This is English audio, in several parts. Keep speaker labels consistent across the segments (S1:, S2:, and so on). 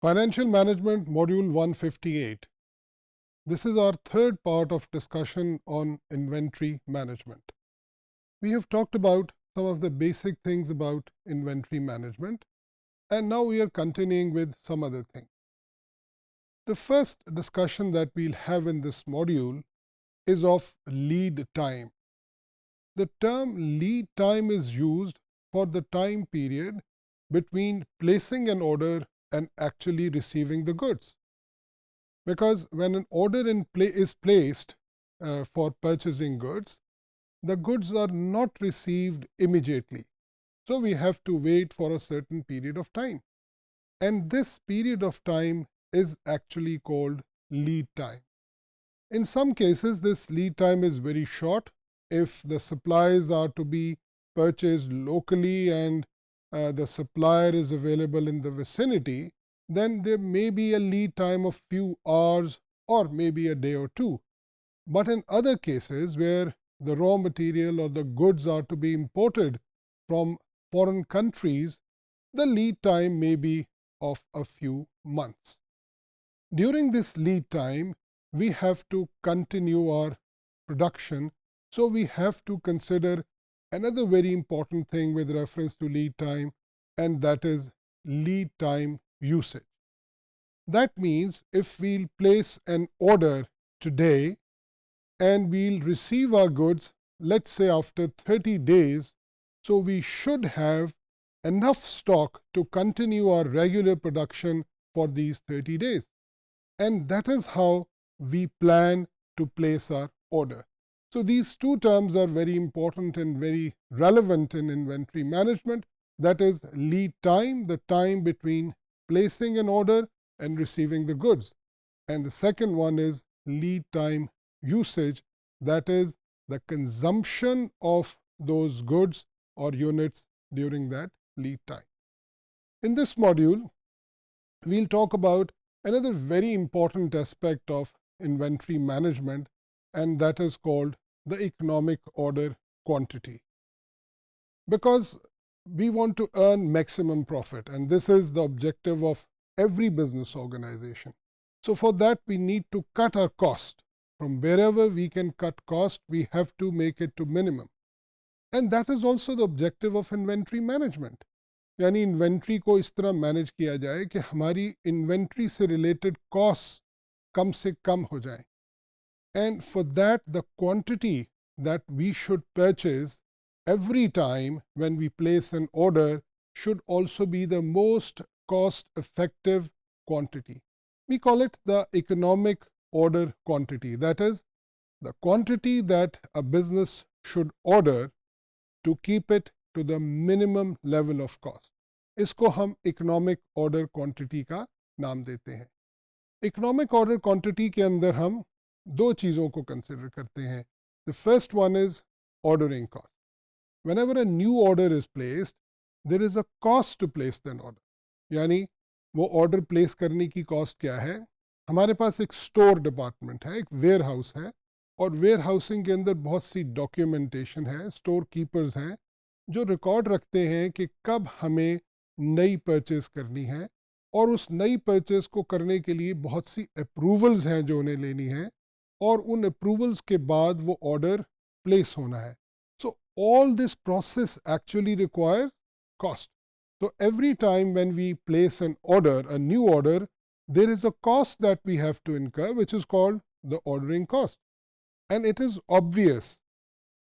S1: Financial Management Module 158. This is our third part of discussion on inventory management. We have talked about some of the basic things about inventory management, and now we are continuing with some other things. The first discussion that we'll have in this module is of lead time. The term lead time is used for the time period between placing an order and actually receiving the goods. Because when an order is placed for purchasing goods, the goods are not received immediately. So we have to wait for a certain period of time. And this period of time is actually called lead time. In some cases, this lead time is very short. If the supplies are to be purchased locally and the supplier is available in the vicinity, then there may be a lead time of few hours or maybe a day or two. But in other cases where the raw material or the goods are to be imported from foreign countries, the lead time may be of a few months. During this lead time, we have to continue our production, so we have to consider another very important thing with reference to lead time, and that is lead time usage. That means if we'll place an order today and we'll receive our goods, let's say after 30 days, so we should have enough stock to continue our regular production for these 30 days. And that is how we plan to place our order. So these two terms are very important and very relevant in inventory management. That is lead time, the time between placing an order and receiving the goods. And the second one is lead time usage, that is the consumption of those goods or units during that lead time. In this module, we'll talk about another very important aspect of inventory management, and that is called the economic order quantity. Because we want to earn maximum profit, and this is the objective of every business organization. So for that, we need to cut our cost. From wherever we can cut cost, we have to make it to minimum. And that is also the objective of inventory management. यानी inventory को इस तरह manage किया जाए कि हमारी inventory से related cost कम से कम हो जाए. And for that, the quantity that we should purchase every time when we place an order should also be the most cost-effective quantity. We call it the economic order quantity. That is, the quantity that a business should order to keep it to the minimum level of cost. इसको हम economic order quantity का नाम देते हैं. Economic order quantity के अंदर हम दो चीज़ों को कंसिडर करते हैं. The first one is ordering cost. Whenever a new order is placed, there is a cost to place that order. यानी वो ऑर्डर प्लेस करने की कॉस्ट क्या है. हमारे पास एक स्टोर डिपार्टमेंट है, एक वेयर हाउस है, और वेयर हाउसिंग के अंदर बहुत सी डॉक्यूमेंटेशन है, स्टोर कीपर्स हैं जो रिकॉर्ड रखते हैं कि कब हमें नई परचेज करनी है, और उस नई परचेज को करने के लिए बहुत सी अप्रूवल्स हैं जो उन्हें लेनी है, और उन अप्रूवल्स के बाद वो ऑर्डर प्लेस होना है. So all this process actually requires cost. So every time when we place an order, a new order, there is a cost that we have to incur, which is called the ordering cost. And it is obvious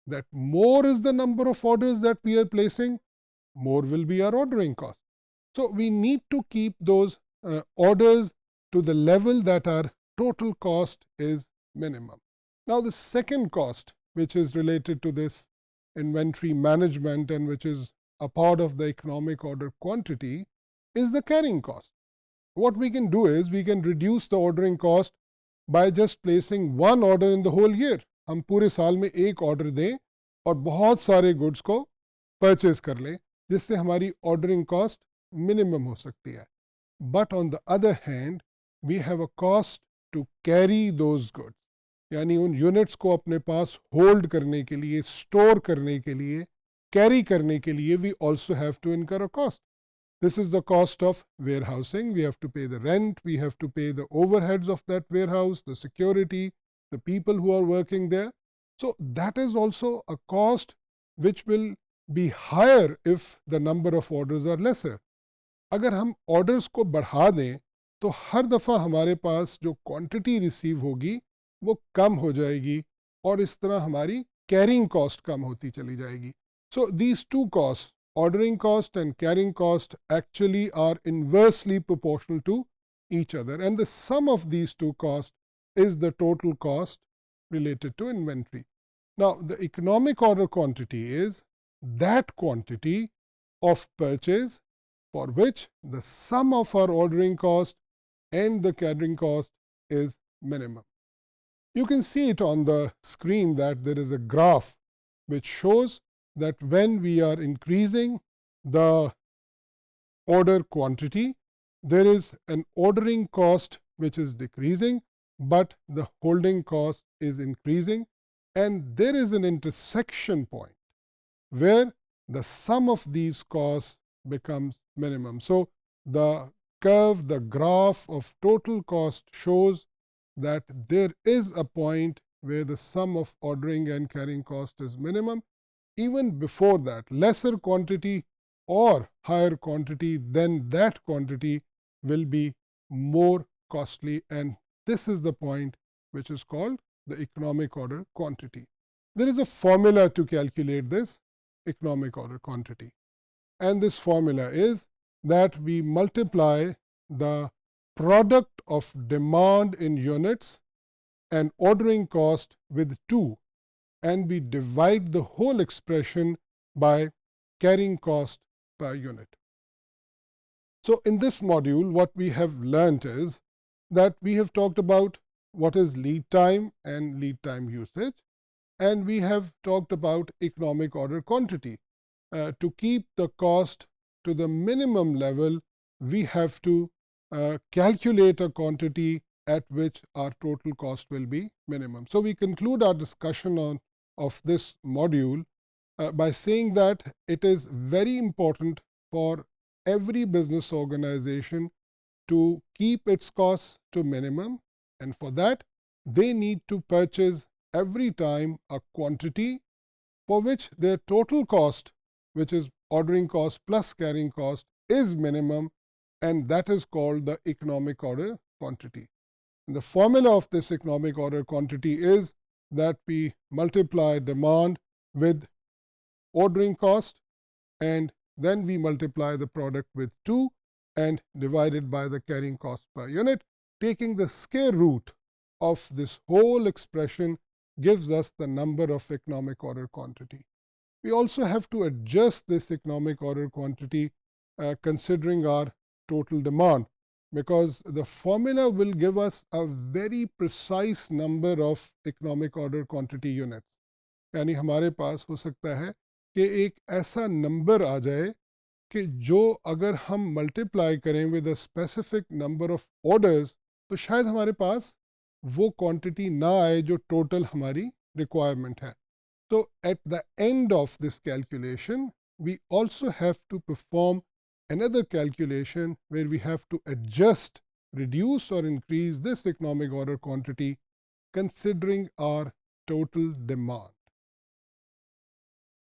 S1: that more is the number of orders that we are placing, more will be our ordering cost. So we need to keep those orders to the level that our total cost is minimum. Now the second cost, which is related to this inventory management and which is a part of the economic order quantity, is the carrying cost. What we can do is we can reduce the ordering cost by just placing one order in the whole year. हम पूरे साल में एक order दें और बहुत सारे goods को परचेज कर लें, जिससे हमारी ऑर्डरिंग कॉस्ट मिनिमम हो सकती है. But on the other hand we have a cost to carry those goods, यानी उन यूनिट्स को अपने पास होल्ड करने के लिए, स्टोर करने के लिए, कैरी करने के लिए we also have to incur a cost. This is the cost of warehousing. We have to pay the rent, we have to pay the overheads of that warehouse, the security, the people who are working there. So that is also a cost which will be higher if the number of orders are lesser. अगर हम orders को बढ़ा दें तो हर दफ़ा हमारे पास जो quantity receive होगी वो कम हो जाएगी और इस तरह हमारी कैरिंग कॉस्ट कम होती चली जाएगी. So these two cost, ordering cost and carrying cost, actually are inversely proportional to each other, and the sum of these two costs is the total cost related to inventory. Now, the economic order quantity is that quantity of purchase for which the sum of our ordering cost and the carrying cost is minimum. You can see it on the screen that there is a graph which shows that when we are increasing the order quantity, there is an ordering cost which is decreasing, but the holding cost is increasing, and there is an intersection point where the sum of these costs becomes minimum. So the curve, the graph of total cost shows that there is a point where the sum of ordering and carrying cost is minimum. Even before that, lesser quantity or higher quantity than that quantity will be more costly, and this is the point which is called the economic order quantity. There is a formula to calculate this economic order quantity, and this formula is that we multiply the product of demand in units and ordering cost with 2, and we divide the whole expression by carrying cost per unit. So in this module, what we have learnt is that we have talked about what is lead time and lead time usage, and we have talked about economic order quantity. To keep the cost to the minimum level, we have to calculate a quantity at which our total cost will be minimum. So we conclude our discussion of this module by saying that it is very important for every business organization to keep its costs to minimum, and for that they need to purchase every time a quantity for which their total cost, which is ordering cost plus carrying cost, is minimum, and that is called the economic order quantity. And the formula of this economic order quantity is that we multiply demand with ordering cost, and then we multiply the product with 2 and divide it by the carrying cost per unit. Taking the square root of this whole expression gives us the number of economic order quantity. We also have to adjust this economic order quantity considering our total demand, because the formula will give us a very precise number of economic order quantity units. यानी हमारे पास हो सकता है कि एक ऐसा number आ जाए कि जो अगर हम मल्टीप्लाई करें with a specific number of orders तो शायद हमारे पास वो क्वांटिटी ना आए जो टोटल हमारी रिक्वायरमेंट है. So at the end of this calculation, we also have to perform another calculation where we have to adjust, reduce or increase this economic order quantity considering our total demand.